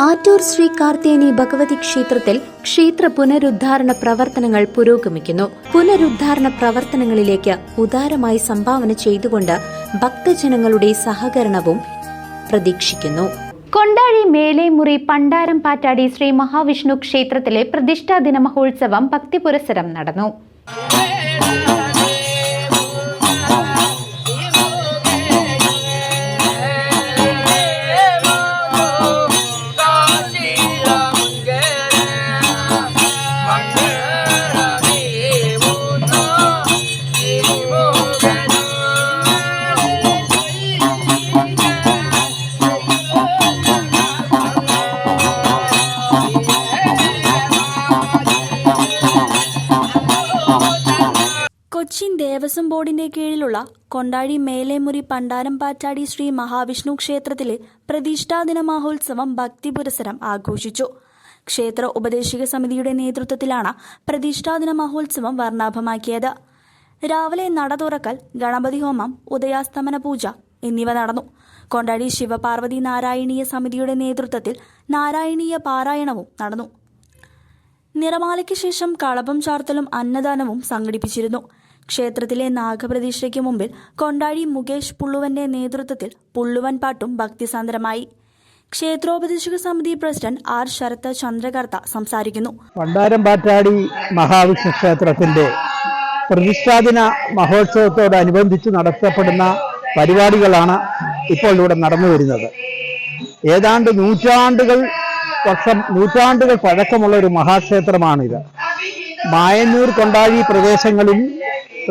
ആറ്റൂർ ശ്രീ കാർത്തേനി ഭഗവതി ക്ഷേത്രത്തിൽ ക്ഷേത്ര പുനരുദ്ധാരണ പ്രവർത്തനങ്ങൾ പുരോഗമിക്കുന്നു. പുനരുദ്ധാരണ പ്രവർത്തനങ്ങളിലേക്ക് ഉദാരമായി സംഭാവന ചെയ്തുകൊണ്ട് ഭക്തജനങ്ങളുടെ സഹകരണവും പ്രതീക്ഷിക്കുന്നു. കൊണ്ടാഴി മേലേമുറി പണ്ടാരം പാറ്റാടി ശ്രീ മഹാവിഷ്ണു ക്ഷേത്രത്തിലെ പ്രതിഷ്ഠാദിന മഹോത്സവം ഭക്തിപുരസ്സരം നടന്നു. കൊച്ചിൻ ദേവസ്വം ബോർഡിന്റെ കീഴിലുള്ള കൊണ്ടാഴി മേലേമുറി പണ്ടാരം പാറ്റാടി ശ്രീ മഹാവിഷ്ണു ക്ഷേത്രത്തിലെ പ്രതിഷ്ഠാദിന മഹോത്സവം ഭക്തിപുരസ്സരം ആഘോഷിച്ചു. ക്ഷേത്ര ഉപദേശക സമിതിയുടെ നേതൃത്വത്തിലാണ് പ്രതിഷ്ഠാദിന മഹോത്സവം വർണ്ണാഭമാക്കിയത്. രാവിലെ നട തുറക്കൽ, ഗണപതി ഹോമം, ഉദയാസ്തമന പൂജ എന്നിവ നടന്നു. കൊണ്ടാഴി ശിവപാർവതി നാരായണീയ സമിതിയുടെ നേതൃത്വത്തിൽ നാരായണീയ പാരായണവും നടന്നു. നിറമാലയ്ക്ക് ശേഷം കളഭം ചാർത്തലും അന്നദാനവും സംഘടിപ്പിച്ചിരുന്നു. ക്ഷേത്രത്തിലെ നാഗപ്രതിഷ്ഠയ്ക്ക് മുമ്പിൽ കൊണ്ടാഴി മുകേഷ് പുള്ളുവന്റെ നേതൃത്വത്തിൽ പുള്ളുവൻ പാട്ടും ഭക്തിസാന്ദ്രമായി. ക്ഷേത്രോപദേശക സമിതി പ്രസിഡന്റ് ആർ ശരത് ചന്ദ്രകർത്ത സംസാരിക്കുന്നു. പണ്ടാരം പാറ്റാടി മഹാവിഷ്ണു ക്ഷേത്രത്തിന്റെ പ്രതിഷ്ഠാദിന മഹോത്സവത്തോടനുബന്ധിച്ച് നടത്തപ്പെടുന്ന പരിപാടികളാണ് ഇപ്പോൾ ഇവിടെ നടന്നു വരുന്നത്. ഏതാണ്ട് നൂറ്റാണ്ടുകൾ പഴക്കമുള്ള ഒരു മഹാക്ഷേത്രമാണിത്. മായന്നൂർ കൊണ്ടാഴി പ്രദേശങ്ങളിൽ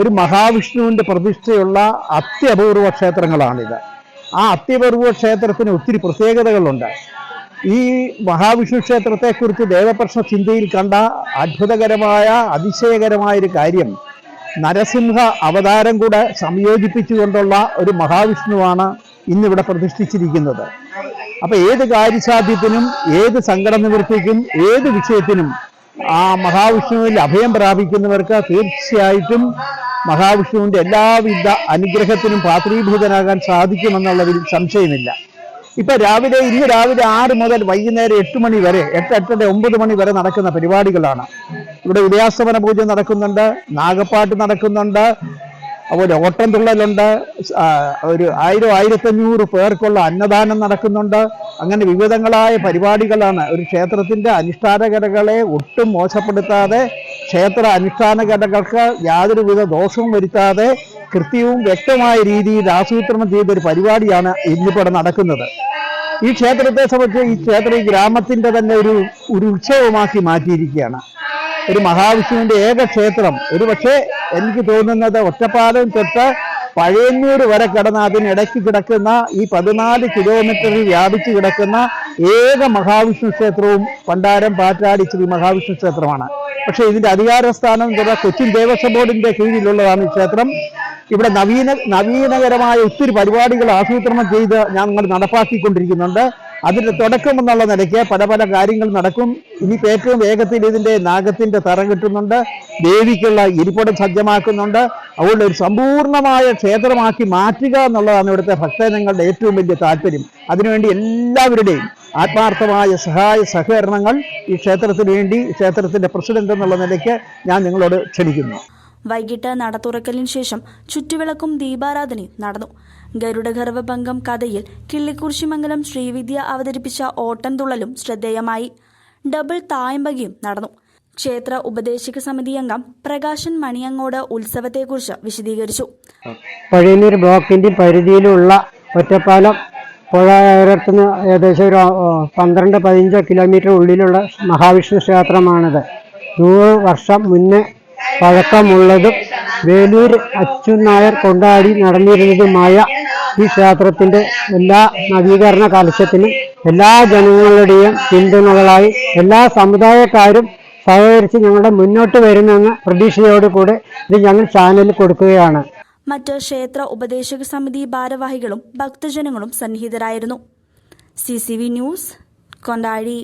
ഒരു മഹാവിഷ്ണുവിന്റെ പ്രതിഷ്ഠയുള്ള അത്യപൂർവ ക്ഷേത്രങ്ങളാണിത്. ആ അത്യപൂർവ ക്ഷേത്രത്തിന് ഒത്തിരി പ്രത്യേകതകളുണ്ട്. ഈ മഹാവിഷ്ണു ക്ഷേത്രത്തെക്കുറിച്ച് ദേവപ്രശ്ന ചിന്തയിൽ കണ്ട അത്ഭുതകരമായ അതിശയകരമായൊരു കാര്യം, നരസിംഹ അവതാരം കൂടെ സംയോജിപ്പിച്ചുകൊണ്ടുള്ള ഒരു മഹാവിഷ്ണുവാണ് ഇന്നിവിടെ പ്രതിഷ്ഠിച്ചിരിക്കുന്നത്. അപ്പൊ ഏത് കാര്യസാധ്യത്തിനും, ഏത് സങ്കട നിവൃത്തിക്കും, ഏത് വിഷയത്തിനും ആ മഹാവിഷ്ണുവിൽ അഭയം പ്രാപിക്കുന്നവർക്ക് തീർച്ചയായിട്ടും മഹാവിഷ്ണുവിന്റെ എല്ലാവിധ അനുഗ്രഹത്തിനും പാത്രീഭൂതനാകാൻ സാധിക്കുമെന്നുള്ളതിൽ സംശയമില്ല. ഇന്ന് രാവിലെ 6 മുതൽ വൈകുന്നേരം 8 മണി വരെ, 8, 9 മണി വരെ നടക്കുന്ന പരിപാടികളാണ്. ഇവിടെ ഉദയാസ്തമന പൂജ നടക്കുന്നുണ്ട്, നാഗപ്പാട്ട് നടക്കുന്നുണ്ട്, അതുപോലെ ഓട്ടംതുള്ളലുണ്ട്, ഒരു 1000-1500 പേർക്കുള്ള അന്നദാനം നടക്കുന്നുണ്ട്. അങ്ങനെ വിവിധങ്ങളായ പരിപാടികളാണ്. ഒരു ക്ഷേത്രത്തിന്റെ അനുഷ്ഠാനകലകളെ ഒട്ടും മോശപ്പെടുത്താതെ, ക്ഷേത്ര അനുഷ്ഠാനകലകൾക്ക് യാതൊരുവിധ ദോഷവും വരുത്താതെ കൃത്യവും വ്യക്തമായ രീതിയിൽ ആസൂത്രണം ചെയ്തൊരു പരിപാടിയാണ് ഇന്നിപ്പോൾ നടക്കുന്നത്. ഈ ക്ഷേത്രത്തെ സംബന്ധിച്ച് ഈ ക്ഷേത്രം ഈ ഗ്രാമത്തിന്റെ തന്നെ ഒരു ഉത്സവമാക്കി മാറ്റിയിരിക്കുകയാണ്. ഒരു മഹാവിഷ്ണുവിന്റെ ഏക ക്ഷേത്രം. ഒരു പക്ഷേ എനിക്ക് തോന്നുന്നത് ഒറ്റപ്പാലം തൊട്ട് പഴയന്നൂർ വരെ കടന്ന് അതിനിടയ്ക്ക് കിടക്കുന്ന ഈ 14 കിലോമീറ്ററിൽ വ്യാപിച്ചു കിടക്കുന്ന ഏക മഹാവിഷ്ണു ക്ഷേത്രവും പണ്ടാരം പാറ്റാടി ശ്രീ മഹാവിഷ്ണു ക്ഷേത്രമാണ്. പക്ഷെ ഇതിന്റെ അധികാരസ്ഥാനം കൊച്ചിൻ ദേവസ്വം ബോർഡിന്റെ കീഴിലുള്ളതാണ് ഈ ക്ഷേത്രം. ഇവിടെ നവീനകരമായ ഒത്തിരി പരിപാടികൾ ആസൂത്രണം ചെയ്ത് ഞങ്ങൾ നടപ്പാക്കിക്കൊണ്ടിരിക്കുന്നുണ്ട്. അതിന്റെ തുടക്കം എന്നുള്ള നിലയ്ക്ക് പല കാര്യങ്ങൾ നടക്കും. ഇനിയിപ്പോൾ ഏറ്റവും വേഗത്തിൽ ഇതിന്റെ നാഗത്തിന്റെ തറ കിട്ടുന്നുണ്ട്, ദേവിക്കുള്ള ഇരിപ്പിടം സജ്ജമാക്കുന്നുണ്ട്. അതുകൊണ്ട് ഒരു സമ്പൂർണമായ ക്ഷേത്രമാക്കി മാറ്റുക എന്നുള്ളതാണ് ഇവിടുത്തെ ഭക്തജനങ്ങളുടെ ഏറ്റവും വലിയ താല്പര്യം. അതിനുവേണ്ടി എല്ലാവരുടെയും ആത്മാർത്ഥമായ സഹായ സഹകരണങ്ങൾ ഈ ക്ഷേത്രത്തിന് വേണ്ടി ക്ഷേത്രത്തിന്റെ പ്രസിഡന്റ് എന്നുള്ള നിലയ്ക്ക് ഞാൻ നിങ്ങളോട് ക്ഷണിക്കുന്നു. വൈകിട്ട് നട തുറക്കലിന് ശേഷം ചുറ്റുവിളക്കും ദീപാരാധനയും നടന്നു. ഗരുഡഗർവഭംഗം കഥയിൽ കിള്ളിക്കുറിശിമംഗലം ശ്രീവിദ്യ അവതരിപ്പിച്ച ഓട്ടംതുള്ളലും ശ്രദ്ധേയമായി. ഡബിൾ തായമ്പകയും നടന്നു. ക്ഷേത്ര ഉപദേശക സമിതി അംഗം പ്രകാശൻ മണിയങ്ങോട് ഉത്സവത്തെക്കുറിച്ച് വിശദീകരിച്ചു. പഴയന്നൂർ ബ്ലോക്കിന്റെ പരിധിയിലുള്ള ഒറ്റപ്പാലം പുഴയത്തിന് ഏകദേശം ഒരു 12-15 കിലോമീറ്റർ ഉള്ളിലുള്ള മഹാവിഷ്ണു ക്ഷേത്രമാണിത്. 100 വർഷം മുന്നേ പഴക്കമുള്ളതും വേലൂർ അച്യുനായർ കൊണ്ടാടി നടന്നിരുന്നതുമായ ഈ ക്ഷേത്രത്തിന്റെ എല്ലാ നവീകരണ കലശത്തിനും എല്ലാ ജനങ്ങളുടെയും പിന്തുണകളായി എല്ലാ സമുദായക്കാരും സഹകരിച്ച് ഞങ്ങളുടെ മുന്നോട്ട് വരുമെന്ന പ്രതീക്ഷയോടുകൂടെ ഇത് ഞങ്ങൾ ചാനലിൽ കൊടുക്കുകയാണ്. മറ്റ് ക്ഷേത്ര ഉപദേശക സമിതി ഭാരവാഹികളും ഭക്തജനങ്ങളും സന്നിഹിതരായിരുന്നു. CCV news, Kondazhy.